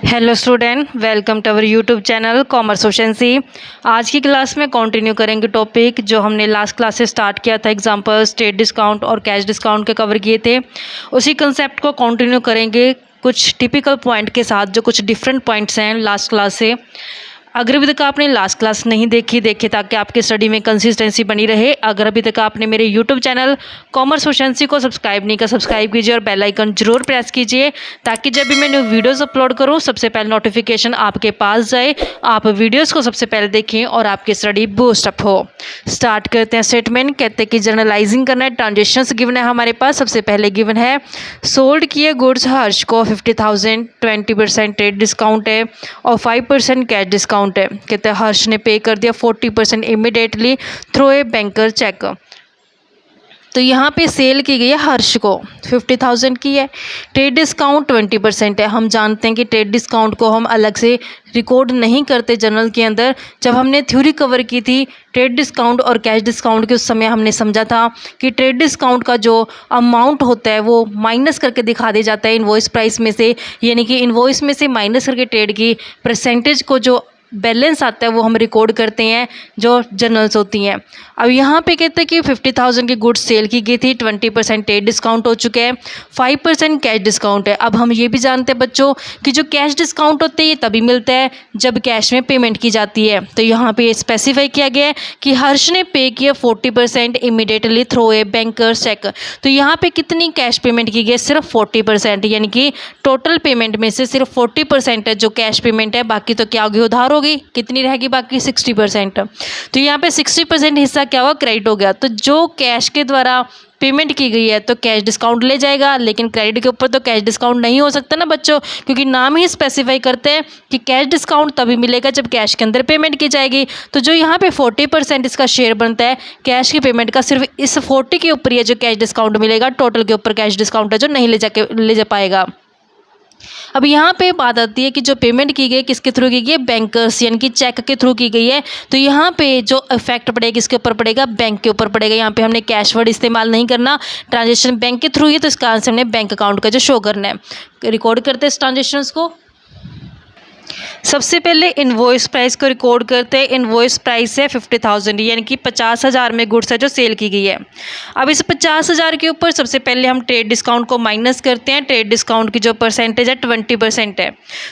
Hello student, welcome to our YouTube channel commerce ओशेंसी। आज की क्लास में कंटिन्यू करेंगे टॉपिक जो हमने लास्ट क्लास से स्टार्ट किया था। एग्जांपल स्टेट डिस्काउंट और कैश डिस्काउंट के कवर किए थे। उसी कंसेप्ट को कंटिन्यू करेंगे कुछ टिपिकल पॉइंट के साथ, जो कुछ डिफरेंट पॉइंट्स हैं लास्ट क्लास से। अगर अभी तक आपने लास्ट क्लास नहीं देखे ताकि आपकी स्टडी में कंसिस्टेंसी बनी रहे। अगर अभी तक आपने मेरे यूट्यूब चैनल कॉमर्स ओशेंसी को सब्सक्राइब नहीं किया, सब्सक्राइब कीजिए और बेल आइकन जरूर प्रेस कीजिए ताकि जब भी मैं न्यू वीडियोस अपलोड करूं सबसे पहले नोटिफिकेशन आपके पास जाए, आप वीडियोस को सबसे पहले देखें और आपकी स्टडी बूस्ट अप हो। स्टार्ट करते हैं। स्टेटमेंट कहते हैं कि जर्नलाइजिंग करना है। ट्रांजेक्शन्स गिवन है हमारे पास। सबसे पहले गिवन है सोल्ड किए गुड्स हर्ष को 50,000, 20% ट्रेड डिस्काउंट है और 5% कैश डिस्काउंट है। कहते हैं हर्ष ने पे कर दिया 40% immediately through a banker cheque. तो यहाँ पे सेल की गई है हर्ष को 50,000 की है। ट्रेड डिस्काउंट 20% है। हम जानते हैं कि ट्रेड डिस्काउंट को हम अलग से रिकॉर्ड नहीं करते जर्नल के अंदर। जब हमने थ्योरी कवर की थी ट्रेड डिस्काउंट और कैश डिस्काउंट के, उस समय हमने समझा था कि ट्रेड डिस्काउंट का जो अमाउंट होता है वो माइनस करके दिखा दिया जाता है इनवॉइस प्राइस में से, यानी कि इनवॉइस में से माइनस करके ट्रेड की परसेंटेज को जो बैलेंस आता है वो हम रिकॉर्ड करते हैं जो जर्नल्स होती हैं। अब यहाँ पे कहते हैं कि 50,000 की गुड्स सेल की गई थी, 20% ट्रेड डिस्काउंट हो चुका है, 5% कैश डिस्काउंट है। अब हम ये भी जानते हैं बच्चों कि जो कैश डिस्काउंट होता है ये तभी मिलता है जब कैश में पेमेंट की जाती है। तो यहाँ पे स्पेसिफाई किया गया है कि हर्ष ने पे किया 40% immediately through a banker cheque. तो यहाँ पे कितनी कैश पेमेंट की गई है? सिर्फ 40%, यानी कि टोटल पेमेंट में से सिर्फ 40% है जो कैश पेमेंट है, बाकी तो क्या होगी? उधार। कितनी रहेगी बाकी? 60%। तो यहाँ पे 60% हिस्सा क्या हुआ? क्रेडिट हो गया। तो जो कैश के द्वारा पेमेंट की गई है तो कैश डिस्काउंट ले जाएगा, लेकिन क्रेडिट के ऊपर तो कैश डिस्काउंट नहीं हो सकता ना बच्चों, क्योंकि नाम ही स्पेसिफाई करते हैं कि कैश डिस्काउंट तभी मिलेगा जब कैश के अंदर पेमेंट की जाएगी। तो जो यहाँ पे 40% इसका शेयर बनता है कैश की पेमेंट का, सिर्फ इस 40 के ऊपर ही है जो कैश डिस्काउंट मिलेगा। टोटल के ऊपर कैश डिस्काउंट है जो नहीं ले जा पाएगा। अब यहाँ पे बात आती है कि जो पेमेंट की गई किसके थ्रू की गई है? बैंकर्स, यानी कि चेक के थ्रू की गई है। तो यहाँ पे जो इफेक्ट पड़ेगा किसके ऊपर पड़ेगा? बैंक के ऊपर पड़ेगा। यहाँ पे हमने कैश वर्ड इस्तेमाल नहीं करना, ट्रांजेक्शन बैंक के थ्रू ही, तो इसका आंसर हमने बैंक अकाउंट का जो शो करना है। रिकॉर्ड करते हैं इस ट्रांजेक्शन्स को। सबसे पहले इनवॉइस प्राइस को रिकॉर्ड करते हैं। इनवॉइस प्राइस है 50,000, यानी कि 50,000 में गुड्स है जो सेल की गई है। अब इस 50,000 के ऊपर सबसे पहले हम ट्रेड डिस्काउंट को माइनस करते हैं। ट्रेड डिस्काउंट की जो परसेंटेज है 20% है।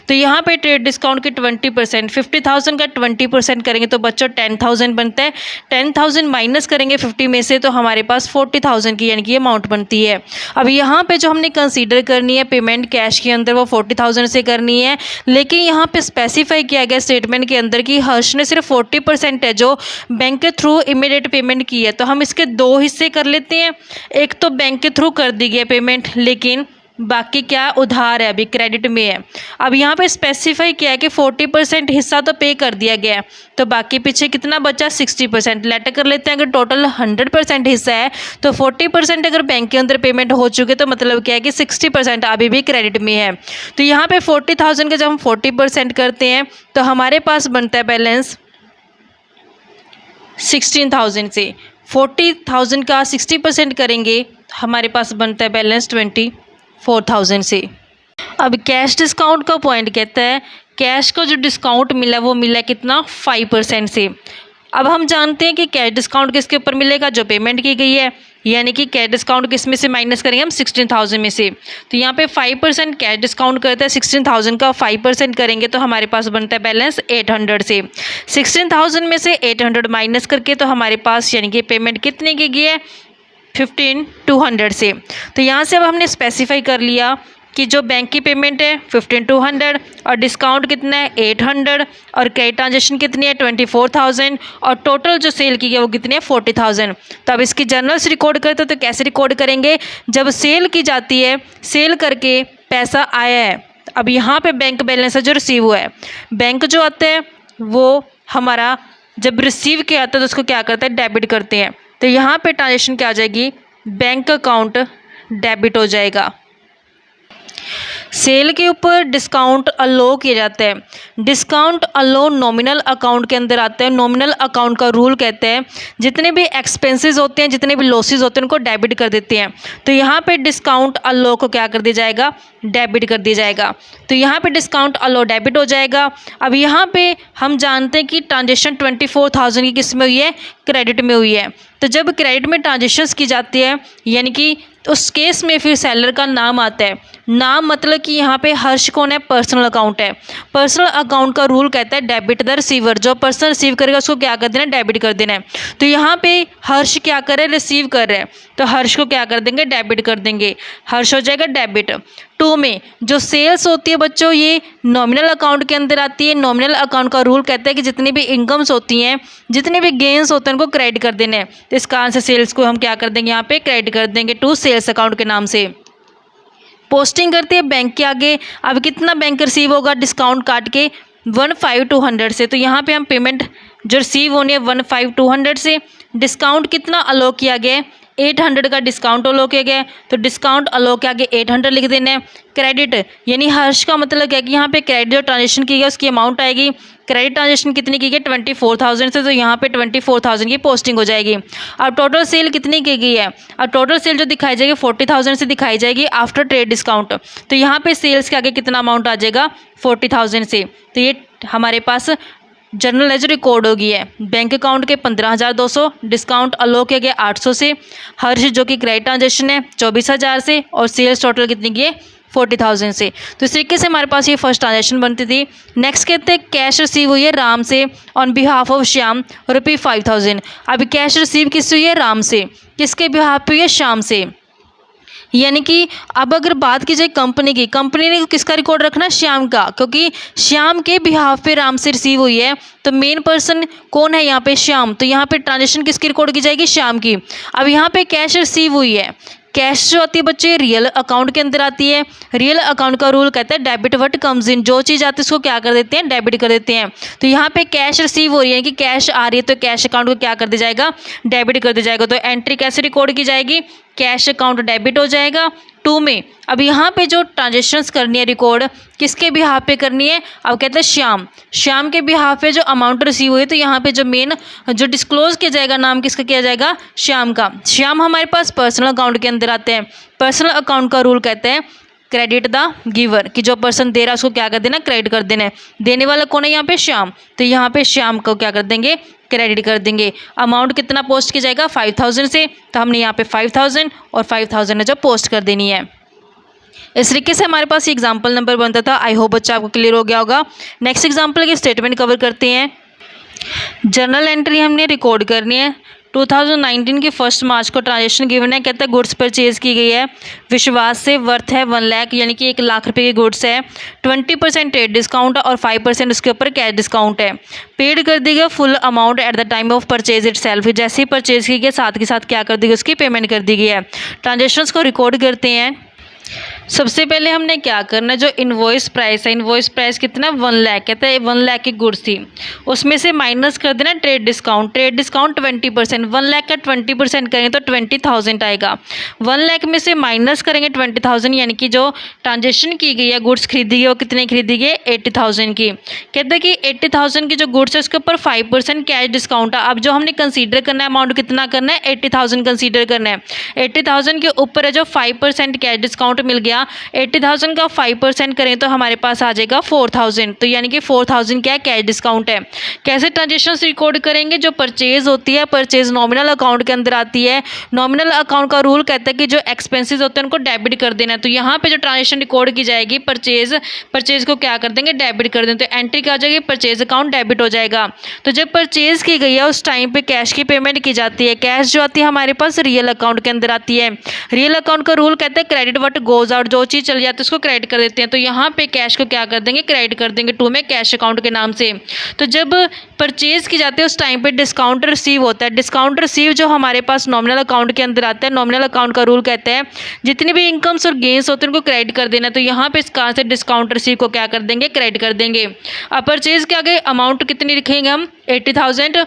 तो यहाँ पे ट्रेड डिस्काउंट की 20%, 50,000 का 20% करेंगे तो बच्चों 10,000 बनता है। 10,000 माइनस करेंगे 50 में से तो हमारे पास 40,000 की यानी कि अमाउंट बनती है। अब यहाँ पे जो हमने कंसीडर करनी है पेमेंट कैश के अंदर वो 40,000 से करनी है, लेकिन यहाँ पे स्पेसिफाई किया गया स्टेटमेंट के अंदर कि हर्ष ने सिर्फ 40% है जो बैंक के थ्रू इमीडिएट पेमेंट की है। तो हम इसके दो हिस्से कर लेते हैं। एक तो बैंक के थ्रू कर दी गई पेमेंट, लेकिन बाकी क्या उधार है, अभी क्रेडिट में है। अब यहाँ पे स्पेसिफाई किया है कि 40% हिस्सा तो पे कर दिया गया है, तो बाकी पीछे कितना बचा? 60%। लेटर कर लेते हैं। अगर टोटल 100% हिस्सा है तो 40% अगर बैंक के अंदर पेमेंट हो चुके तो मतलब क्या है कि 60% अभी भी क्रेडिट में है। तो यहाँ पे 40,000 का जब हम 40% करते हैं तो हमारे पास बनता है बैलेंस 16,000 से। 40,000 का 60% करेंगे हमारे पास बनता है बैलेंस 24,000 से। अब कैश डिस्काउंट का पॉइंट कहता है कैश का जो डिस्काउंट मिला वो मिला कितना? 5% से। अब हम जानते हैं कि कैश डिस्काउंट किसके ऊपर मिलेगा? जो पेमेंट की गई है, यानी कि कैश डिस्काउंट किस में से माइनस करेंगे हम? 16,000 में से। तो यहाँ पे 5% कैश डिस्काउंट करता है। 16,000 का 5% करेंगे तो हमारे पास बनता है बैलेंस 800 से। 16,000 में से 800 माइनस करके तो हमारे पास यानी कि पेमेंट कितने की गई है? 15,200 से। तो यहाँ से अब हमने स्पेसिफाई कर लिया कि जो बैंक की पेमेंट है 15,200 और डिस्काउंट कितना है? 800 और क्रेडिट ट्रांजेक्शन कितनी है? 24,000 और टोटल जो सेल की है वो कितनी है? 40,000। तो अब इसकी जर्नल्स रिकॉर्ड करते तो कैसे रिकॉर्ड करेंगे? जब सेल की जाती है, सेल करके पैसा आया है, अब यहाँ पे बैंक बैलेंस है जो रिसीव हुआ है। बैंक जो आता है वो हमारा जब रिसीव किया आता है तो उसको क्या करता है? डेबिट करते हैं। तो यहाँ पे ट्रांजेक्शन क्या आ जाएगी? बैंक अकाउंट डेबिट हो जाएगा। सेल के ऊपर डिस्काउंट अलो किया जाता है। डिस्काउंट अलो नॉमिनल अकाउंट के अंदर आता है। नॉमिनल अकाउंट का रूल कहते हैं जितने भी एक्सपेंसेस होते हैं, जितने भी लॉसेस होते हैं, उनको डेबिट कर देते हैं। तो यहाँ पे डिस्काउंट अलो को क्या कर दिया जाएगा, डेबिट कर दिया जाएगा। तो यहाँ पे डिस्काउंट अलो डेबिट हो जाएगा। अब यहाँ पे हम जानते हैं कि ट्रांजेक्शन 24,000 की किस में हुई है, क्रेडिट में हुई है। तो जब क्रेडिट में ट्रांजेक्शन्स की जाती है यानी कि उस केस में फिर सेलर का नाम आता है। नाम मतलब कि यहाँ पे हर्ष कौन है, पर्सनल अकाउंट है। पर्सनल अकाउंट का रूल कहता है डेबिट द रिसीवर, जो पर्सन रिसीव करेगा उसको क्या कर देना है, डेबिट कर देना है। तो यहाँ पे हर्ष क्या कर रहे हैं, रिसीव कर रहे हैं, तो हर्ष को क्या कर देंगे, डेबिट कर देंगे। हर्ष हो जाएगा डेबिट। 2 में जो सेल्स होती है बच्चों, ये नॉमिनल अकाउंट के अंदर आती है। नॉमिनल अकाउंट का रूल कहता है कि जितनी भी इनकम्स होती हैं, जितने भी गेंस होते हैं, उनको क्रेडिट कर देने हैं। तो इस कारण से सेल्स को हम क्या कर देंगे, यहाँ पे क्रेडिट कर देंगे टू सेल्स अकाउंट के नाम से। पोस्टिंग करते हैं बैंक के आगे। अब कितना बैंक रिसीव होगा, डिस्काउंट काट के 15,200 से। तो यहाँ पे हम पेमेंट जो रिसीव होनी है 15,200 से। डिस्काउंट कितना अलो किया गया है, 800 का डिस्काउंट अलो किया गया है। तो डिस्काउंट अलो के आगे 800 लिख देना है। क्रेडिट यानी हर्ष का मतलब क्या है कि यहाँ पे क्रेडिट जो ट्रांजेक्शन की गई उसकी अमाउंट आएगी। क्रेडिट ट्रांजेक्शन कितनी की गई, 24,000 से, तो यहाँ पे 24,000 की पोस्टिंग हो जाएगी। अब टोटल सेल कितनी की गई है, अब टोटल सेल जो दिखाई जाएगी 40,000 से दिखाई जाएगी आफ्टर ट्रेड डिस्काउंट। तो यहाँ पे सेल्स के आगे कितना अमाउंट आ जाएगा, 40,000 से। तो ये हमारे पास जर्नल लेजर रिकॉर्ड हो गई है। बैंक अकाउंट के 15,200, डिस्काउंट अलो किया गया 800 से। हर्ष जो कि क्रेडिट ट्रांजेक्शन है 24,000 से, और सेल्स टोटल कितनी की है, 40,000 से। तो इस तरीके से हमारे पास ये फर्स्ट ट्रांजेक्शन बनती थी। नेक्स्ट कहते हैं कैश रिसीव हुई है राम से ऑन बिहाफ ऑफ श्याम ₹5,000। अभी कैश रिसीव किससे हुई है, राम से। किसके बिहाफ पे हुई है, श्याम से। यानी कि अब अगर बात की जाए कंपनी की, कंपनी ने किसका रिकॉर्ड रखना, श्याम का, क्योंकि श्याम के बिहाफ पे राम से रिसीव हुई है। तो मेन पर्सन कौन है यहाँ पे, श्याम। तो यहाँ पे ट्रांजेक्शन किसकी रिकॉर्ड की जाएगी, श्याम की। अब यहाँ पे कैश रिसीव हुई है। कैश जो आती है बच्चे रियल अकाउंट के अंदर आती है। रियल अकाउंट का रूल कहता है डेबिट व्हाट कम्स इन, जो चीज़ आती है उसको क्या कर देते हैं, डेबिट कर देते हैं। तो यहाँ पे कैश रिसीव हो रही है कि कैश आ रही है, तो कैश अकाउंट को क्या कर दिया जाएगा, डेबिट कर दिया जाएगा। तो एंट्री कैसे रिकॉर्ड की जाएगी, कैश अकाउंट डेबिट हो जाएगा। 2 में अब यहाँ पे जो ट्रांजेक्शन्स करनी है रिकॉर्ड किसके बिहाफ पे करनी है, अब कहते हैं श्याम। श्याम के बिहाफ पे जो अमाउंट रिसीव हुई है, तो यहाँ पे जो मेन जो डिस्क्लोज किया जाएगा नाम किसका किया जाएगा, श्याम का। श्याम हमारे पास पर्सनल अकाउंट के अंदर आते हैं। पर्सनल अकाउंट का रूल कहते हैं क्रेडिट द गिवर, कि जो पर्सन दे रहा है उसको क्या कर देना, क्रेडिट कर देना है। देने वाला कौन है यहाँ पे, श्याम। तो यहाँ पे श्याम को क्या कर देंगे, क्रेडिट कर देंगे। अमाउंट कितना पोस्ट किया जाएगा, 5,000 से। तो हमने यहाँ पे 5,000 और 5,000 है जो पोस्ट कर देनी है। इस तरीके से हमारे पास एग्जाम्पल नंबर बनता था। आई होप बच्चा आपको क्लियर हो गया होगा। नेक्स्ट एग्जाम्पल की स्टेटमेंट कवर करते हैं। जर्नल एंट्री हमने रिकॉर्ड करनी है। 2019 की 1 मार्च को ट्रांजेक्शन गिवन है। कहता है गुड्स परचेज की गई है विश्वास से, वर्थ है 1 लाख, यानी कि 1 लाख रुपए की गुड्स है। 20% ट्रेड डिस्काउंट और 5% उसके ऊपर कैश डिस्काउंट है। पेड कर दी गई full amount at the time of purchase it self, जैसे ही परचेज की गई साथ के साथ क्या कर दी गई, उसकी पेमेंट कर दी गई है। ट्रांजेक्शन्स को रिकॉर्ड करते हैं। सबसे पहले हमने क्या करना है, जो इनवॉइस प्राइस है, इनवॉइस प्राइस कितना, 1 लाख। कहता है 1 लाख की गुड्स थी, उसमें से माइनस कर देना trade discount. Trade discount 20%, 1 lakh का 20% करेंगे तो 20,000 आएगा। 1 लाख में से माइनस करेंगे 20,000, यानी कि जो ट्रांजेक्शन की गई है, गुड्स खरीदी गई, वो कितने खरीदी गई, 80,000 की। कहते हैं कि 80,000 की जो गुड्स है उसके ऊपर 5% कैश डिस्काउंट है। अब जो हमने कंसीडर करना है अमाउंट कितना करना है, 80,000 कंसीडर करना है। 80,000 के ऊपर है जो 5% कैश डिस्काउंट मिल गया। 80,000 का 5% करें तो हमारे पास आ जाएगा 4,000। तो यानी कि 4,000 क्या है, कैश डिस्काउंट है। कैसे ट्रांजेक्शन रिकॉर्ड करेंगे, जो परचेज होती है, परचेज नॉमिनल अकाउंट के अंदर आती है। नॉमिनल अकाउंट का रूल कहता है कि जो एक्सपेंसेस होते हैं उनको डेबिट कर देना है। तो यहाँ पे जो ट्रांजेक्शन रिकॉर्ड की जाएगी परचेज को क्या कर देंगे, डेबिट कर देंगे। तो एंट्री क्या आ जाएगी, परचेज अकाउंट डेबिट हो जाएगा। तो जब परचेज की गई है उस टाइम पे कैश की पेमेंट की जाती है। कैश जो आती है हमारे पास रियल अकाउंट के अंदर आती है। रियल अकाउंट का रूल कहता है क्रेडिट व्हाट गोज आउट, जो चीज़ चली जाती है उसको क्रेडिट कर देते हैं। तो यहाँ पे कैश को क्या कर देंगे, क्रेडिट कर देंगे 2 में कैश अकाउंट के नाम से। तो जब परचेज की जाती है उस टाइम पे डिस्काउंट रिसीव होता है। डिस्काउंट रिसीव जो हमारे पास नॉमिनल अकाउंट के अंदर आता है। नॉमिनल अकाउंट का रूल कहता है जितनी भी इनकम्स और गेंस होते हैं उनको क्रेडिट कर देना। तो यहाँ पे इस कारण से डिस्काउंट रिसीव को क्या कर देंगे, क्रेडिट कर देंगे। अब परचेज के आगे अमाउंट कितनी लिखेंगे हम, 80,000।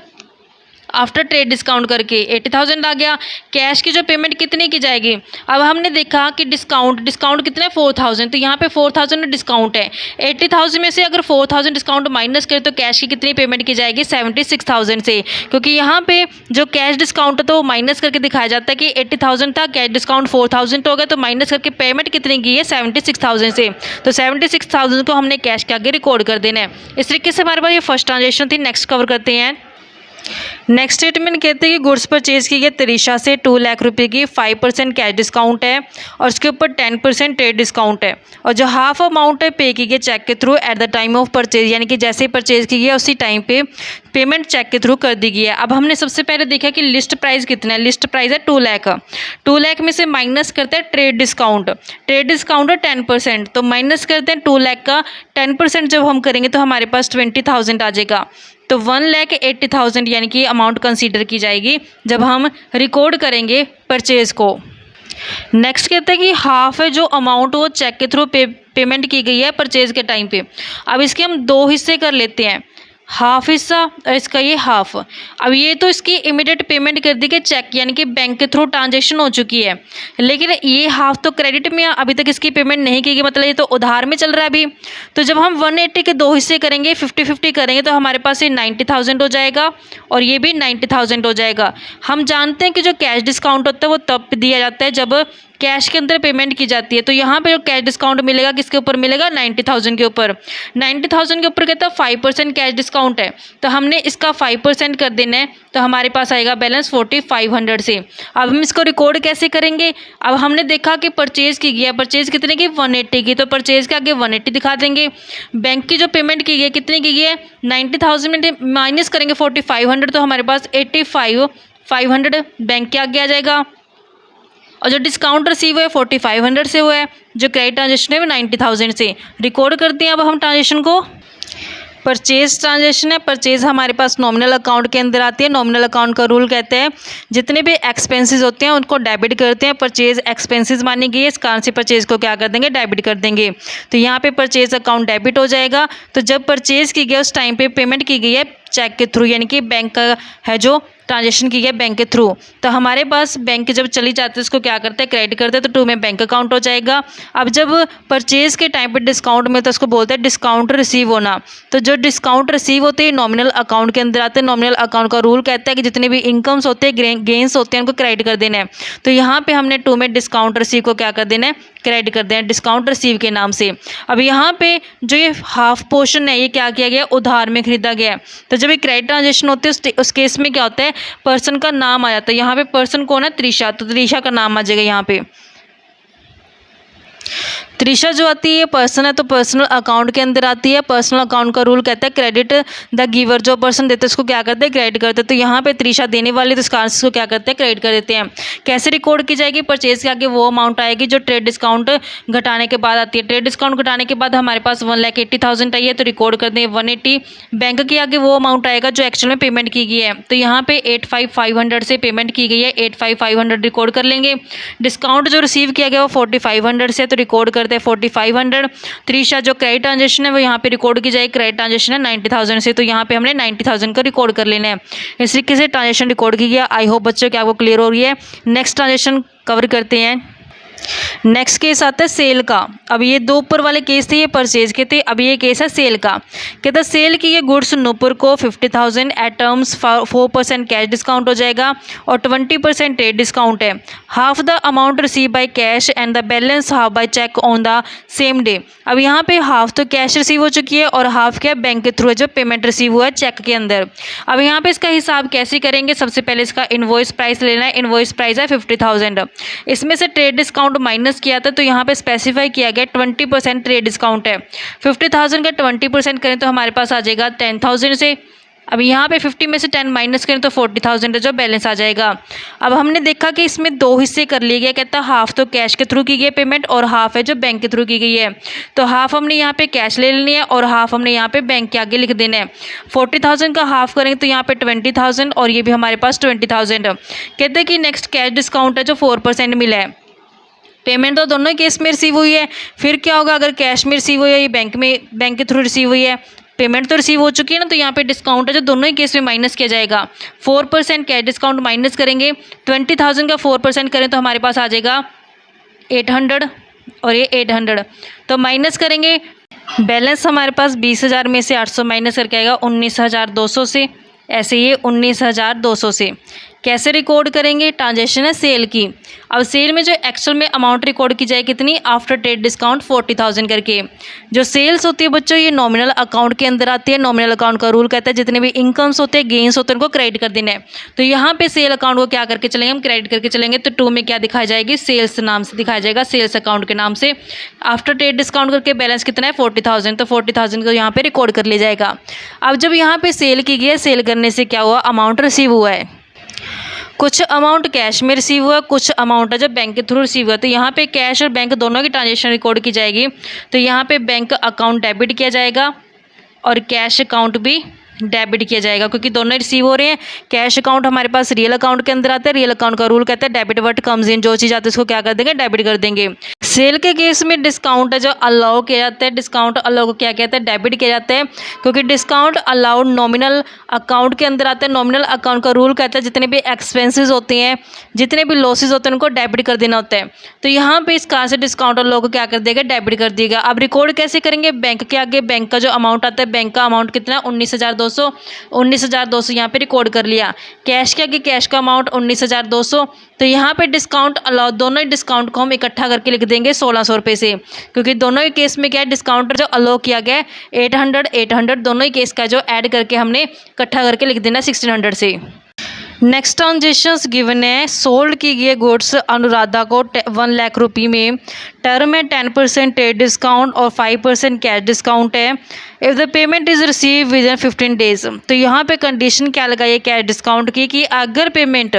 आफ्टर ट्रेड डिस्काउंट करके 80,000 आ गया। कैश की जो पेमेंट कितने की जाएगी, अब हमने देखा कि डिस्काउंट कितना है 4,000, तो यहाँ पे 4,000 डिस्काउंट है। 80,000 में से अगर 4,000 डिस्काउंट माइनस करें तो कैश की कितनी पेमेंट की जाएगी 76,000 से, क्योंकि यहाँ पे जो कैश डिस्काउंट है तो वो माइनस करके दिखाया जाता है कि 80,000 था, कैश डिस्काउंट 4,000 हो गया, तो माइनस करके पेमेंट कितनी की है 76,000 से, तो 76,000 को हमने कैश के आगे रिकॉर्ड कर देना है। इस तरीके से हमारे पास ये फर्स्ट ट्रांजेक्शन थी। नेक्स्ट कवर करते हैं। नेक्स्ट स्टेटमेंट कहते हैं कि गुड्स परचेज की गई तरीशा से 2 लाख रुपए की 5% कैश डिस्काउंट है और उसके ऊपर 10% ट्रेड डिस्काउंट है, और जो हाफ अमाउंट है पे की गई चेक के through at the time of purchase, यानी कि जैसे परचेज की गई है उसी टाइम पे पेमेंट चेक के थ्रू कर दी गई है। अब हमने सबसे पहले देखा कि लिस्ट प्राइस कितना है, लिस्ट प्राइस है 2 लाख। 2 लाख में से माइनस करते हैं ट्रेड डिस्काउंट है 10%, तो माइनस करते हैं 2 लाख का 10% जब हम करेंगे तो हमारे पास 20,000 आ जाएगा, तो 1,80,000 यानी कि अमाउंट कंसीडर की जाएगी जब हम रिकॉर्ड करेंगे परचेज को। नेक्स्ट कहते हैं कि हाफ है जो अमाउंट वो चेक के थ्रू पेमेंट की गई है परचेज के टाइम पे। अब इसके हम 2 हिस्से कर लेते हैं, हाफ हिस्सा और इसका ये हाफ। अब ये तो इसकी इमीडिएट पेमेंट कर दी कि चेक यानी कि बैंक के थ्रू ट्रांजैक्शन हो चुकी है, लेकिन ये हाफ तो क्रेडिट में अभी तक इसकी पेमेंट नहीं की गई, मतलब ये तो उधार में चल रहा है अभी। तो जब हम 180 के 2 हिस्से करेंगे 50-50 करेंगे तो हमारे पास ये 90,000 हो जाएगा और ये भी 90,000 हो जाएगा। हम जानते हैं कि जो कैश डिस्काउंट होता है वो तब दिया जाता है जब कैश के अंदर पेमेंट की जाती है, तो यहाँ पे जो कैश डिस्काउंट मिलेगा किसके ऊपर मिलेगा 90,000 के ऊपर। 90,000 के ऊपर कहता है 5% कैश डिस्काउंट है, तो हमने इसका 5% कर देना है, तो हमारे पास आएगा बैलेंस 4,500 से। अब हम इसको रिकॉर्ड कैसे करेंगे, अब हमने देखा कि परचेज की गई है, परचेज कितने की 180 की, तो परचेज के आगे 180 दिखा देंगे। बैंक की जो पेमेंट की गई है कितनी की गई है 90,000 में माइनस करेंगे 4,500, तो हमारे पास 85,500 बैंक के आगे आ जाएगा, और जो डिस्काउंट रिसीव है 4,500 से हुआ है, जो क्रेडिट ट्रांजेक्शन है वो 90,000 से। रिकॉर्ड करते हैं अब हम ट्रांजेक्शन को। परचेज ट्रांजेक्शन है, परचेज हमारे पास नॉमिनल अकाउंट के अंदर आती है। नॉमिनल अकाउंट का रूल कहते हैं जितने भी एक्सपेंसेस होते हैं उनको डेबिट करते हैं, परचेज एक्सपेंसेस मानी गई है, इस कारण से परचेज को क्या कर देंगे डेबिट कर देंगे, तो यहाँ पे परचेज अकाउंट डेबिट हो जाएगा। तो जब परचेज की गई उस टाइम पे पेमेंट की गई है चेक के थ्रू, यानी कि बैंक का है जो ट्रांजेक्शन की गई बैंक के थ्रू, तो हमारे पास बैंक जब चली जाती है उसको क्या करते हैं क्रेडिट करते हैं, तो 2 में बैंक अकाउंट हो जाएगा। अब जब परचेज के टाइम पे डिस्काउंट में तो उसको बोलते हैं डिस्काउंट रिसीव होना, तो जो डिस्काउंट रिसीव होते हैं नॉमिनल अकाउंट के अंदर आते हैं। नॉमिनल अकाउंट का रूल कहता है कि जितने भी इनकम्स होते हैं गेंस होते हैं उनको क्रेडिट कर देना है, तो यहाँ पे हमने 2 में डिस्काउंट रिसीव को क्या कर देना है क्रेडिट कर देना है डिस्काउंट रिसीव के नाम से। अब यहाँ पे जो ये हाफ पोर्शन है ये क्या किया गया उधार में खरीदा गया है, तो जब ये क्रेडिट ट्रांजेक्शन होते हैं उस केस में क्या होता है पर्सन का नाम आ जाता है। यहाँ पे पर्सन कौन है त्रिशा, तो त्रिशा का नाम आ जाएगा। यहाँ पे त्रिशा जो आती है पर्सन है तो पर्सनल अकाउंट के अंदर आती है। पर्सनल अकाउंट का रूल कहता है क्रेडिट द गिवर, जो पर्सन देते हैं उसको क्या करते हैं क्रेडिट करते हैं, तो यहाँ पे त्रिशा देने वाली तो इस कारण से क्या करते हैं क्रेडिट कर देते हैं। कैसे रिकॉर्ड की जाएगी परचेज के आगे वो अमाउंट आएगी जो ट्रेड डिस्काउंट घटाने के बाद आती है। ट्रेड डिस्काउंट घटाने के बाद हमारे पास 1,80,000 आई है, तो रिकॉर्ड कर दें 180। बैंक के आगे वो अमाउंट आएगा जो एक्चुअल में पेमेंट की गई है, तो यहाँ पे 85,500 से पेमेंट की गई है, 85,500 रिकॉर्ड कर लेंगे। डिस्काउंट जो रिसीव किया गया वो 4,500 से, तो रिकॉर्ड करते हैं 4,500। त्रिशा जो क्रेडिट ट्रांजेक्शन है वो यहाँ पे रिकॉर्ड की जाएगी, क्रेडिट ट्रांजेक्शन है 90,000 से, तो यहाँ पे हमने 90,000 का रिकॉर्ड कर लेना है। इस तरीके से ट्रांजेक्शन रिकॉर्ड की गया। आई होप बच्चों कि आपको क्लियर हो रही है। नेक्स्ट ट्रांजेक्शन कवर करते हैं। नेक्स्ट केस आता है सेल का। अब ये 2 ऊपर वाले केस थे ये परचेज के थे, अब ये केस है सेल का। कहता है सेल की ये गुड्स नूपुर को 50,000 एट टर्म्स 4% कैश डिस्काउंट हो जाएगा और 20% ट्रेड डिस्काउंट है। Half the amount receive by cash and the balance half by cheque on the same day. अब यहाँ पे हाफ तो कैश रिसीव हो चुकी है और हाफ क्या बैंक के थ्रू है जो पेमेंट रिसीव हुआ है चेक के अंदर। अब यहाँ पे इसका हिसाब कैसे करेंगे, सबसे पहले इसका इनवॉइस प्राइस लेना है। इनवॉइस प्राइस है 50,000, इसमें से ट्रेड डिस्काउंट माइनस किया था, तो यहाँ पे स्पेसिफाई किया गया 20% ट्रेड डिस्काउंट है। 50,000 का 20% करें तो हमारे पास आ जाएगा 10,000 से। अब यहाँ पे 50 में से 10 माइनस करें तो 40,000 जो बैलेंस आ जाएगा। अब हमने देखा कि इसमें 2 हिस्से कर लिए गए, कहता है हाफ तो कैश के थ्रू की गई पेमेंट और हाफ है जो बैंक के थ्रू की गई है, तो हाफ हमने यहाँ पे कैश ले लेनी है और हाफ हमने यहाँ पे बैंक के आगे लिख देना है। 40,000 का हाफ करेंगे तो यहाँ पे 20,000 और ये भी हमारे पास 20,000। कहते हैं कि नेक्स्ट कैश डिस्काउंट है जो 4% मिला है। पेमेंट तो दोनों केस में रिसीव हुई है, फिर क्या होगा अगर कैश में रिसीव हुई है ये बैंक के थ्रू रिसीव हुई है पेमेंट तो रिसीव हो चुकी है ना, तो यहाँ पे डिस्काउंट है जो दोनों ही केस में माइनस किया जाएगा। 4% कैश डिस्काउंट माइनस करेंगे, 20,000 का 4% करें तो हमारे पास आ जाएगा 800 और ये 800, तो माइनस करेंगे। बैलेंस हमारे पास 20,000 में से 800 माइनस करके आएगा 19,200 से, ऐसे ये 19,200 से। कैसे रिकॉर्ड करेंगे? ट्रांजैक्शन है सेल की। अब सेल में जो एक्चुअल में अमाउंट रिकॉर्ड की जाए कितनी, आफ्टर ट्रेड डिस्काउंट 40,000 करके। जो सेल्स होती है बच्चों ये नॉमिनल अकाउंट के अंदर आती है। नॉमिनल अकाउंट का रूल कहता है जितने भी इनकम्स होते हैं, गेंस होते हैं, उनको क्रेडिट कर देना है। तो यहाँ पे सेल अकाउंट को क्या करके चलेंगे हम, क्रेडिट करके चलेंगे। तो 2 में क्या दिखाई जाएगी, सेल्स नाम से दिखाया जाएगा, सेल्स अकाउंट के नाम से। आफ्टर ट्रेड डिस्काउंट करके बैलेंस कितना है 40,000, तो 40,000 को यहाँ पे रिकॉर्ड कर लिया जाएगा। अब जब यहाँ पे सेल की गई है, सेल करने से क्या हुआ, अमाउंट रिसीव हुआ है। कुछ अमाउंट कैश में रिसीव हुआ, कुछ अमाउंट है जो बैंक के थ्रू रिसीव हुआ। तो यहाँ पे कैश और बैंक दोनों की ट्रांजैक्शन रिकॉर्ड की जाएगी। तो यहाँ पे बैंक अकाउंट डेबिट किया जाएगा और कैश अकाउंट भी डेबिट किया जाएगा, क्योंकि दोनों रिसीव हो रहे हैं। कैश अकाउंट हमारे पास रियल अकाउंट के अंदर आता है। रियल अकाउंट का रूल कहता है डेबिट व्हाट कम्स इन, जो चीज़ आती है उसको क्या कर देंगे, डेबिट कर देंगे। सेल के केस में डिस्काउंट है जो अलाउ किया जाता है, डिस्काउंट अलाउ को क्या कहते हैं, डेबिट किया जाता है, क्योंकि डिस्काउंट अलाउड नॉमिनल अकाउंट के अंदर आता है। नॉमिनल अकाउंट का रूल कहता है जितने भी एक्सपेंसेस होते हैं, जितने भी लॉसेज होते हैं, उनको डेबिट कर देना होता है। तो यहाँ पे इस कारण से डिस्काउंट अलाउ को क्या कर देगा, डेबिट कर देगा। अब रिकॉर्ड कैसे करेंगे, बैंक के आगे बैंक का जो अमाउंट आता है, बैंक का अमाउंट कितना है 19,200, 19,200 यहाँ पे रिकॉर्ड कर लिया। कैश के आगे कैश का अमाउंट 19,200, तो यहाँ पे डिस्काउंट अलाउ, दोनों ही डिस्काउंट को हम इकट्ठा करके लिख देंगे 1,600 रुपये से, क्योंकि दोनों ही केस में क्या है, डिस्काउंट जो अलाउ किया गया है 800 दोनों ही केस का जो ऐड करके हमने इकट्ठा करके लिख देना 1,600 से। नेक्स्ट ट्रांजेक्शन्स गिवन है, सोल्ड की गई गुड्स अनुराधा को 1 लाख रुपये में, टर्म है 10% ट्रेड डिस्काउंट और 5% कैश डिस्काउंट है। If the payment is receive with in 15 days, तो यहाँ पे कंडीशन क्या लगाई है कैश डिस्काउंट की, कि अगर पेमेंट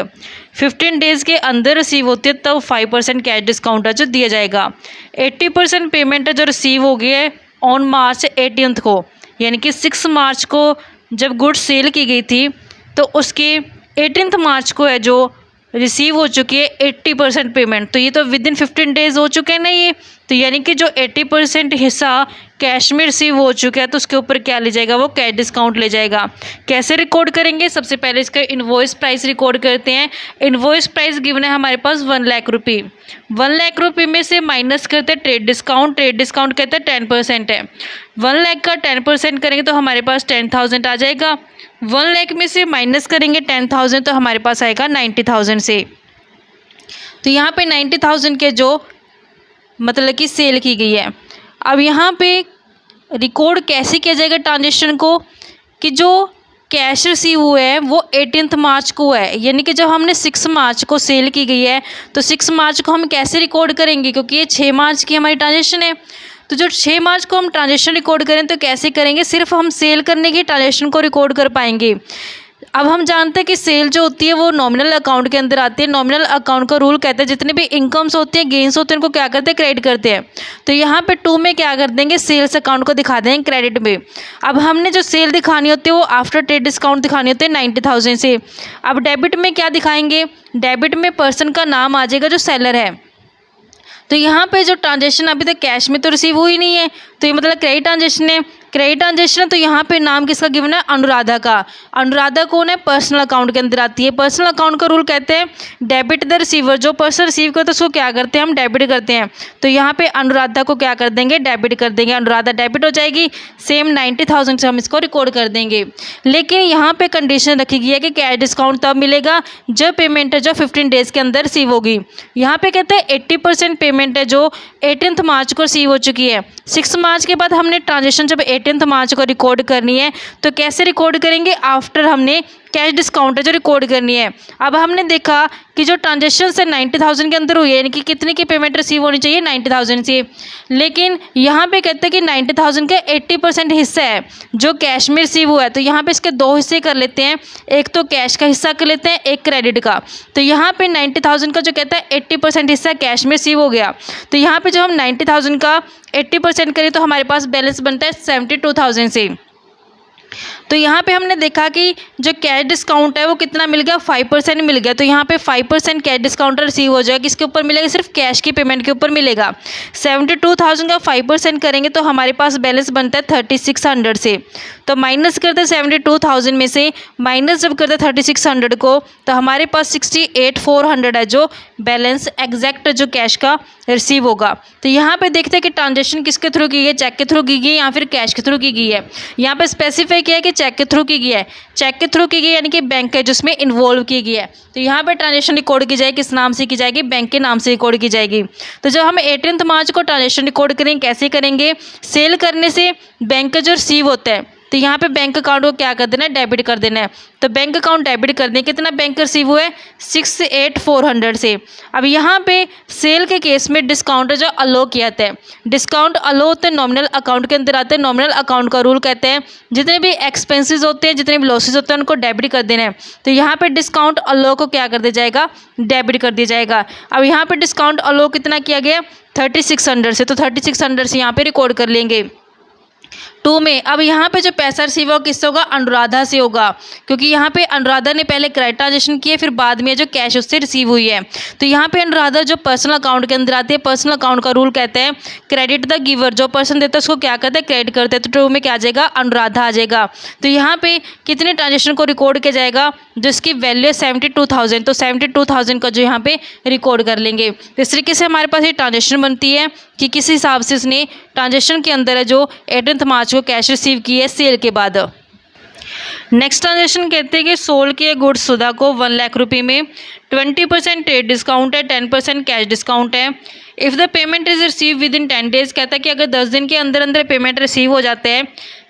15 डेज़ के अंदर रिसीव होती है तब 5% कैश डिस्काउंट है जो दिया जाएगा। 80% पेमेंट है जो रिसीव हो गई है ऑन मार्च 18 को, यानी कि 6 मार्च को जब गुड्स सेल की गई थी, तो उसके 18 मार्च को है जो रिसीव हो चुकी है 80% पेमेंट। तो ये तो विद इन 15 डेज़ हो चुके हैं ना ये, तो यानी कि जो 80% हिस्सा कैश में रिसीव हो चुका है तो उसके ऊपर क्या ले जाएगा, वो कैश डिस्काउंट ले जाएगा। कैसे रिकॉर्ड करेंगे, सबसे पहले इसका इनवॉइस प्राइस रिकॉर्ड करते हैं। इनवॉइस प्राइस गिवन है हमारे पास 1 लाख रुपये। 1 लाख रुपये में से माइनस करते हैं ट्रेड डिस्काउंट, ट्रेड डिस्काउंट कहते हैं 10% है। 1 लाख का 10% करेंगे तो हमारे पास 10,000 आ जाएगा। 1 लाख में से माइनस करेंगे 10,000 तो हमारे पास आएगा 90,000 से। तो यहाँ पे 90,000 के जो मतलब कि सेल की गई है। अब यहाँ पे रिकॉर्ड कैसे किया जाएगा ट्रांजेक्शन को, कि जो कैश रिसीव हुए हैं वो 18 मार्च को है, यानी कि जब हमने 6 मार्च को सेल की गई है तो 6 मार्च को हम कैसे रिकॉर्ड करेंगे, क्योंकि ये 6 मार्च की हमारी ट्रांजेक्शन है। तो जो 6 मार्च को हम ट्रांजेक्शन रिकॉर्ड करें तो कैसे करेंगे, सिर्फ हम सेल करने की ट्रांजेक्शन को रिकॉर्ड कर पाएंगे। अब हम जानते हैं कि सेल जो होती है वो नॉमिनल अकाउंट के अंदर आती है। नॉमिनल अकाउंट का रूल कहता है जितने भी इनकम्स होती हैं, गेंस होते हैं, उनको क्या करते हैं, क्रेडिट करते हैं। तो यहाँ पे 2 में क्या कर देंगे, सेल्स अकाउंट को दिखा देंगे क्रेडिट में। अब हमने जो सेल दिखानी होती है वो आफ्टर ट्रेड डिस्काउंट दिखानी होती है 90,000 से। अब डेबिट में क्या दिखाएंगे, डेबिट में पर्सन का नाम आ जाएगा जो सेलर है। तो यहाँ पे जो ट्रांजेक्शन अभी तक कैश में तो रिसीव हुई नहीं है, तो ये मतलब क्रेडिट ट्रांजेक्शन है। क्रेडिट ट्रांजेक्शन है तो यहाँ पे नाम किसका गिवन है, अनुराधा का। अनुराधा कौन है, पर्सनल अकाउंट के अंदर आती है। पर्सनल अकाउंट का रूल कहते हैं डेबिट द रिसीवर, जो पर्सन रिसीव करते हैं उसको क्या करते हैं, हम डेबिट करते हैं। तो यहाँ पे अनुराधा को क्या कर देंगे, डेबिट कर देंगे। अनुराधा डेबिट हो जाएगी। सेम 90,000 से हम इसको रिकॉर्ड कर देंगे। लेकिन यहाँ पे कंडीशन रखी गई है कि कैश डिस्काउंट तब मिलेगा जब पेमेंट है जो 15 डेज़ के अंदर रिसीव होगी। यहाँ पे कहते हैं 80% पेमेंट है जो 18 मार्च को रिसीव हो चुकी है। 6 मार्च के बाद हमने ट्रांजेक्शन जब 18 मार्च को रिकॉर्ड करनी है तो कैसे रिकॉर्ड करेंगे, आफ्टर हमने कैश डिस्काउंट है जो रिकॉर्ड करनी है। अब हमने देखा कि जो ट्रांजेक्शन से 90,000 के अंदर हुई है, यानी कि कितने की पेमेंट रिसीव होनी चाहिए, 90,000 से। लेकिन यहाँ पे कहते हैं कि 90,000 का 80% हिस्सा है जो कैश में रिसीव हुआ है। तो यहाँ पे इसके 2 हिस्से कर लेते हैं, एक तो कैश का हिस्सा कर लेते हैं, एक क्रेडिट का। तो यहाँ पे 90,000 का जो कहता है 80% हिस्सा कैश में रिसीव हो गया। तो यहाँ पे जब हम 90,000 का 80% करें तो हमारे पास बैलेंस बनता है 72,000 से। तो यहाँ पे हमने देखा कि जो कैश डिस्काउंट है वो कितना मिल गया, 5% मिल गया। तो यहाँ पे 5% कैश डिस्काउंट रिसीव हो जाएगा। किसके ऊपर मिलेगा, सिर्फ कैश की पेमेंट के ऊपर मिलेगा। 72,000 का 5% करेंगे तो हमारे पास बैलेंस बनता है 3600 से। तो माइनस करते हैं 72,000 में से, माइनस जब करते हैं 3600 को, तो हमारे पास 68,400 है जो बैलेंस एग्जैक्ट जो कैश का रिसीव होगा। तो यहाँ पे देखते हैं कि ट्रांजेक्शन किसके थ्रू की गई है, चेक के थ्रू की गई है या फिर कैश के थ्रू की गई है। यहाँ पे स्पेसिफाई किया है कि चेक के थ्रू की गई है। चेक के थ्रू की गई यानी कि बैंक है जिसमें इन्वॉल्व की गई है। तो यहाँ पे ट्रांजेक्शन रिकॉर्ड की जाएगी, किस नाम से की जाएगी, बैंक के नाम से रिकॉर्ड की जाएगी। तो जब हम 18 मार्च को ट्रांजेक्शन रिकॉर्ड करेंगे, कैसे करेंगे, सेल करने से बैंक का जो रिसीव होता है, तो यहाँ पे बैंक अकाउंट को क्या कर देना है, डेबिट कर देना है। तो बैंक अकाउंट डेबिट कर दें, कितना बैंक रिसीव हुआ है, 68,400 से। अब यहाँ पे सेल के केस में डिस्काउंट जो अलो किया जाता है, डिस्काउंट अलो होते हैं नॉमिनल अकाउंट के अंदर आते हैं। नॉमिनल अकाउंट का रूल कहते हैं जितने भी एक्सपेंसेस होते हैं, जितने भी लॉसेज होते हैं, उनको डेबिट कर देना है। तो यहाँ पे डिस्काउंट अलो को क्या कर दिया जाएगा, डेबिट कर दिया जाएगा। अब यहाँ पे डिस्काउंट अलो कितना किया गया, 3600 से। तो 3600 से यहाँ पे रिकॉर्ड कर लेंगे 2 में। अब यहाँ पे जो पैसा रिसीव होगा किससे होगा, अनुराधा से होगा, क्योंकि यहाँ पे अनुराधा ने पहले क्रेडिट ट्रांजेक्शन किए, फिर बाद में जो कैश उससे रिसीव हुई है। तो यहाँ पे अनुराधा जो पर्सनल अकाउंट के अंदर आती है, पर्सनल अकाउंट का रूल कहते हैं क्रेडिट द गिवर, जो पर्सन देता है उसको क्या करते हैं, क्रेडिट करते हैं। तो 2 में क्या आ जाएगा, अनुराधा आ जाएगा। तो यहाँ पे कितने ट्रांजेक्शन को रिकॉर्ड किया जाएगा, जिसकी वैल्यू है 72,000। तो 72,000 का जो यहाँ पे रिकॉर्ड कर लेंगे। तो इस तरीके से हमारे पास ये ट्रांजेक्शन बनती है कि किस हिसाब से उसने ट्रांजेक्शन के अंदर है जो 18 मार्च को कैश रिसीव की है सेल के बाद। नेक्स्ट ट्रांजेक्शन कहते हैं कि सोल्ड किए गुड्स सुधा को 1 लाख रुपये में 20% ट्रेड डिस्काउंट है, 10% कैश डिस्काउंट है। If the payment is receive with in 10 days, कहता है कि अगर 10 दिन के अंदर अंदर पेमेंट रिसीव हो जाते हैं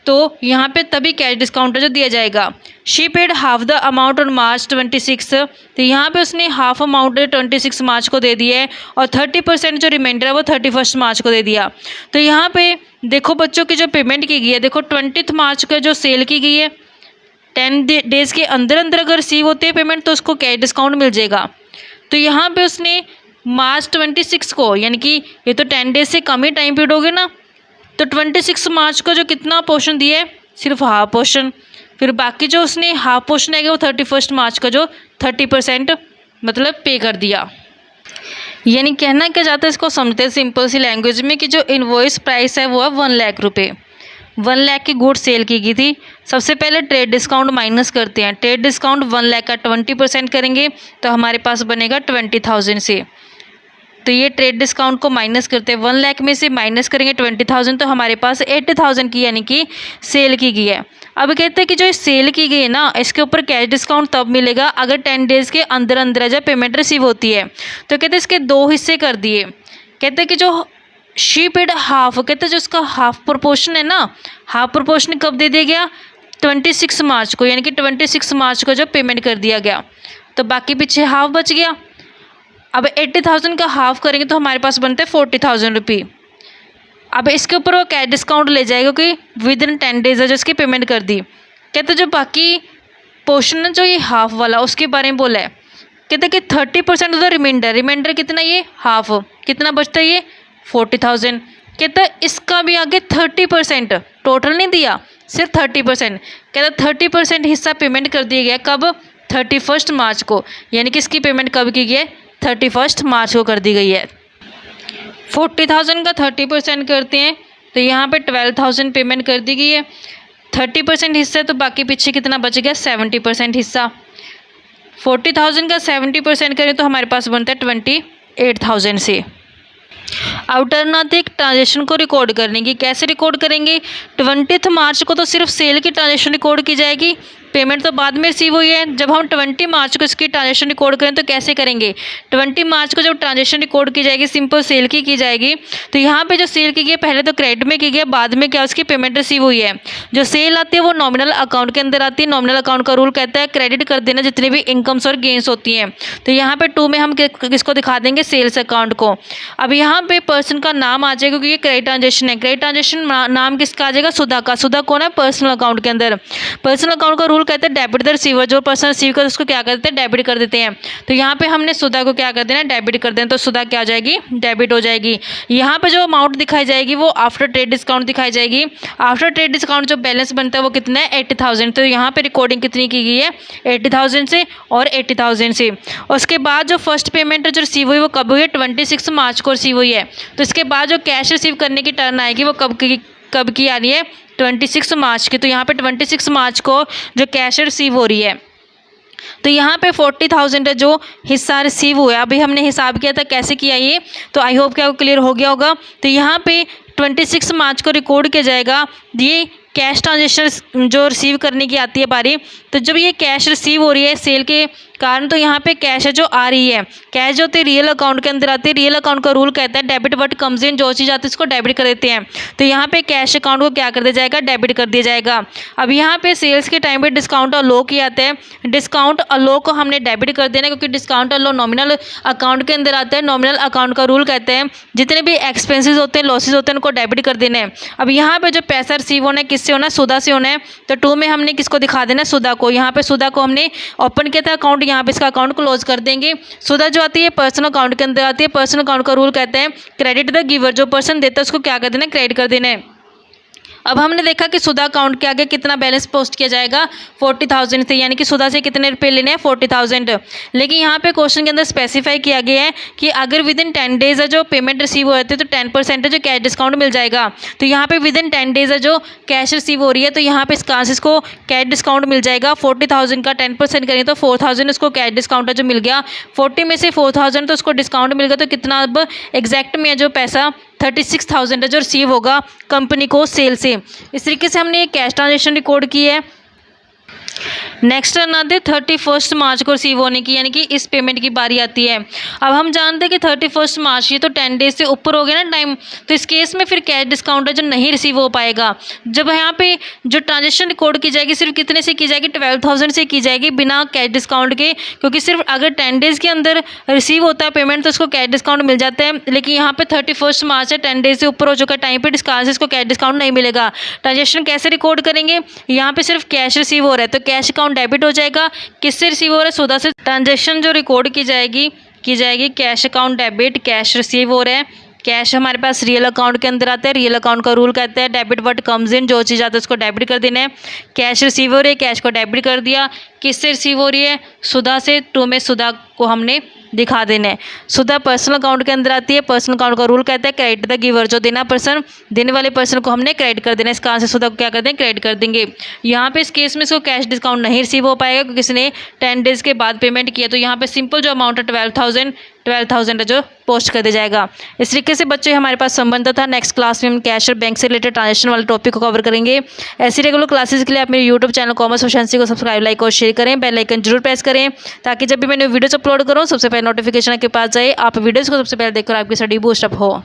तो यहाँ पे तभी कैश डिस्काउंट जो दिया जाएगा। She paid half the amount on March 26, तो यहाँ पे उसने हाफ अमाउंट 26 मार्च को दे दिया है और 30% जो रिमाइंडर है वो 31 मार्च को दे दिया। तो यहाँ पे देखो बच्चों की जो पेमेंट की गई है, देखो 20 मार्च का जो सेल की गई है, 10 डेज़ के अंदर अंदर अगर रिसीव होती है पेमेंट तो उसको कैश डिस्काउंट मिल जाएगा। तो यहाँ पे उसने मार्च 26 को, यानी कि ये तो 10 डेज से कम ही टाइम पीरियड हो गया ना, तो 26 मार्च को जो कितना पोर्शन दिया है, सिर्फ हाफ पोर्शन। फिर बाकी जो उसने हाफ पोर्शन है वो 31 मार्च का जो 30% मतलब पे कर दिया। यानी कहना क्या जाता है, इसको समझते हैं सिंपल सी लैंग्वेज में कि जो इनवॉइस प्राइस है वो है 1 लाख रुपये। 1 लाख की गुड सेल की गई थी। सबसे पहले ट्रेड डिस्काउंट माइनस करते हैं। ट्रेड डिस्काउंट 1 लाख का 20% करेंगे तो हमारे पास बनेगा 20,000 से। तो ये ट्रेड डिस्काउंट को माइनस करते हैं, 1 लाख में से माइनस करेंगे 20,000 तो हमारे पास 80,000 की यानी कि सेल की गई है। अब कहते हैं कि जो सेल की गई है ना, इसके ऊपर कैश डिस्काउंट तब मिलेगा अगर 10 डेज़ के अंदर अंदर जब पेमेंट रिसीव होती है। तो कहते हैं इसके 2 हिस्से कर दिए। कहते हैं कि जो शी पेड हाफ, कहते हैं जो उसका हाफ प्रोपोर्शन है ना, हाफ प्रोपोर्शन कब दे दिया गया, 26 मार्च को, यानी कि 26 मार्च को जब पेमेंट कर दिया गया तो बाकी पीछे हाफ बच गया। अब 80,000 का हाफ करेंगे तो हमारे पास बनते हैं 40,000 रुपये। अब इसके ऊपर वो कैश डिस्काउंट ले जाएगा कि विद इन 10 डेज है जो इसकी पेमेंट कर दी। कहते जो बाकी पोर्शन है जो ये हाफ वाला उसके बारे में बोला है, कहते कि 30% ऑफ द रिमाइंडर, रिमाइंडर कितना, ये हाफ, कितना बचता है ये 40,000। कहता इसका भी आगे 30%, टोटल नहीं दिया सिर्फ 30%। कहता 30% हिस्सा पेमेंट कर दिया गया कब, 31 मार्च को, यानी कि इसकी पेमेंट कब की गई है, 31 मार्च को कर दी गई है। 40,000 का 30% करते हैं तो यहाँ पे 12,000 पेमेंट कर दी गई है। 30% हिस्सा तो बाकी पीछे कितना बच गया, 70% हिस्सा। 40,000 का 70% करें तो हमारे पास बनता है 28,000 से। अल्टरनेटिव ट्रांजेक्शन को रिकॉर्ड करने की, कैसे रिकॉर्ड करेंगे, 20 मार्च को तो सिर्फ सेल की ट्रांजेक्शन रिकॉर्ड की जाएगी, पेमेंट तो बाद में रिसीव हुई है। जब हम 20 मार्च को इसकी ट्रांजेक्शन रिकॉर्ड करें तो कैसे करेंगे, 20 मार्च को जब ट्रांजेक्शन रिकॉर्ड की जाएगी सिंपल सेल की जाएगी। तो यहाँ पे जो सेल की गई पहले तो क्रेडिट में की गई, बाद में क्या उसकी पेमेंट रिसीव हुई है। जो सेल आती है वो नॉमिनल अकाउंट के अंदर आती है। नॉमिनल अकाउंट का रूल कहता है क्रेडिट कर देना जितनी भी इनकम्स और गेंस होती हैं। तो यहाँ पे 2 में हम किसको दिखा देंगे, सेल्स अकाउंट को। अब यहाँ पे पर्सन का नाम आ जाएगा क्योंकि ये क्रेडिट ट्रांजेक्शन है। क्रेडिट ट्रांजेक्शन नाम किसका आ जाएगा, सुधा का। सुधा कौन है, पर्सनल अकाउंट के अंदर। पर्सनल अकाउंट का रूल रूल कहते हैं डेबिट द रिसीवर, जो पर्सन रिसीव कर उसको क्या कर देते हैं, डेबिट कर देते हैं। तो यहाँ पे हमने सुधा को क्या कर देना, डेबिट कर देना, तो सुधा क्या हो जाएगी, डेबिट हो जाएगी। यहाँ पे जो अमाउंट दिखाई जाएगी वो आफ्टर ट्रेड डिस्काउंट दिखाई जाएगी। आफ्टर ट्रेड डिस्काउंट जो बैलेंस बनता है वो कितना है, 80,000। तो यहाँ पे रिकॉर्डिंग कितनी की गई है, 80,000 से और 80,000 से। उसके बाद जो फर्स्ट पेमेंट जो रिसीव हुई वो कब हुई है, 26 मार्च को रिसीव हुई है। तो इसके बाद जो कैश रिसीव करने की टर्न आएगी वो कब की आ रही है, 26 मार्च की। तो यहाँ पे 26 मार्च को जो कैश रिसीव हो रही है, तो यहाँ पे 40,000 है जो हिस्सा रिसीव हुआ। अभी हमने हिसाब किया था कैसे किया ये, तो आई होप कि आपको क्लियर हो गया होगा। तो यहाँ पे 26 मार्च को रिकॉर्ड किया जाएगा ये कैश ट्रांजेक्शन जो रिसीव करने की आती है बारी। तो जब ये कैश रिसीव हो रही है सेल के कारण, तो यहाँ पे कैश है जो आ रही है, कैश जो होती है रियल अकाउंट के अंदर आती है। रियल अकाउंट का रूल कहता है डेबिट व्हाट कम्स इन, जो चीज़ आती है उसको डेबिट कर देते हैं। तो यहाँ पे कैश अकाउंट को क्या कर दिया जाएगा, डेबिट कर दिया जाएगा। अब यहाँ पे सेल्स के टाइम पे डिस्काउंट और लो किया जाता है। डिस्काउंट और लो को हमने डेबिट कर देना, क्योंकि डिस्काउंट और लो नॉमिनल अकाउंट के अंदर आता है। नॉमिनल अकाउंट का रूल कहते हैं जितने भी एक्सपेंसेस होते हैं, लॉसेज होते हैं, उनको डेबिट कर देना है। अब यहाँ पे जो पैसा रिसीव होना है किससे होना है, सुधा से होना है। तो 2 में हमने किसको दिखा देना है, सुधा को। यहाँ पे सुधा को हमने ओपन किया था अकाउंट, यहाँ पे इसका अकाउंट क्लोज कर देंगे। सुधा जो आती है पर्सनल अकाउंट के अंदर आती है। पर्सनल अकाउंट का रूल कहते हैं क्रेडिट द गिवर, जो पर्सन देता है उसको क्या कर देना है, क्रेडिट कर देना है। अब हमने देखा कि सुधा अकाउंट के आगे कितना बैलेंस पोस्ट किया जाएगा, 40,000 से, यानी कि सुधा से कितने रुपये लेने हैं, 40,000। लेकिन यहाँ पे क्वेश्चन के अंदर स्पेसिफाई किया गया है कि अगर विद इन 10 डेज है जो पेमेंट रिसीव हो जाती है तो 10% जो कैश डिस्काउंट मिल जाएगा। तो यहाँ पे विद इन 10 डेज है जो कैश रिसीव हो रही है, तो यहाँ पे इसका को कैश डिस्काउंट मिल जाएगा। 40,000 का 10% करेंगे तो 4,000 उसको कैश डिस्काउंट है जो मिल गया। 40 में से 4,000 तो उसको डिस्काउंट मिल गया, तो कितना अब एग्जैक्ट में जो पैसा 36,000 है जो रिसीव होगा कंपनी को सेल से। इस तरीके से हमने ये कैश ट्रांजेक्शन रिकॉर्ड की है। नेक्स्ट टर्न आते 31 मार्च को रिसीव होने की, यानी कि इस पेमेंट की बारी आती है। अब हम जानते हैं कि 31 मार्च ये तो 10 डेज से ऊपर हो गया ना टाइम, तो इस केस में फिर कैश डिस्काउंट है जो नहीं रिसीव हो पाएगा। जब यहाँ पे जो ट्रांजेक्शन रिकॉर्ड की जाएगी सिर्फ कितने से की जाएगी, 12,000 से की जाएगी बिना कैश डिस्काउंट के, क्योंकि सिर्फ अगर 10 डेज़ के अंदर रिसीव होता है पेमेंट तो उसको कैश डिस्काउंट मिल जाता है। लेकिन यहाँ पे 31 मार्च है, 10 डेज से ऊपर हो चुका टाइम पे डिस्काउंट, इसको कैश डिस्काउंट नहीं मिलेगा। ट्रांजेक्शन कैसे रिकॉर्ड करेंगे, यहाँ पे सिर्फ कैश रिसीव हो रहा है तो कैश अकाउंट डेबिट हो जाएगा। किससे रिसीव हो रहा है, सुधा से। ट्रांजेक्शन जो रिकॉर्ड की जाएगी cash account debit, cash receive हो रहा है। कैश हमारे पास रियल अकाउंट के अंदर आता है। रियल अकाउंट का रूल कहता है डेबिट व्हाट कम्स इन, जो चीज़ आता है उसको डेबिट कर देना है। कैश रिसीव हो रही है, कैश को डेबिट कर दिया। किससे रिसीव हो रही है, सुधा से। 2 में सुधा को हमने दिखा देना है। सुधा पर्सनल अकाउंट के अंदर आती है। पर्सनल अकाउंट का रूल कहता है क्रेडिट द गिवर, जो देना पर्सन, देने वाले पर्सन को हमने क्रेडिट कर देना। इसका आंसर सुधा को क्या कर दें, क्रेडिट कर देंगे। यहाँ पे इस केस में इसको कैश डिस्काउंट नहीं रिसीव हो पाएगा क्योंकि किसी ने 10 डेज के बाद पेमेंट किया। तो यहाँ पे सिंपल जो अमाउंट है 12,000 है जो पोस्ट कर दिया जाएगा। इस तरीके से बच्चे हमारे पास संबंध था। नेक्स्ट क्लास में हम कैश और बैंक से रिलेटेड ट्रांजेक्शन वाले टॉपिक को कवर करेंगे। ऐसी रेगुलर क्लासेस के लिए आप मेरे यूट्यूब चैनल कॉमर्स एफिशिएंसी को सब्सक्राइब, लाइक और शेयर करें। बेल आइकन जरूर प्रेस करें ताकि जब भी मैंने वीडियोस अपलोड करूँ सबसे पहले नोटिफिकेशन आपके पास जाए। आप वीडियोस को सबसे पहले देखकर आपकी स्टडी बूस्ट अप हो।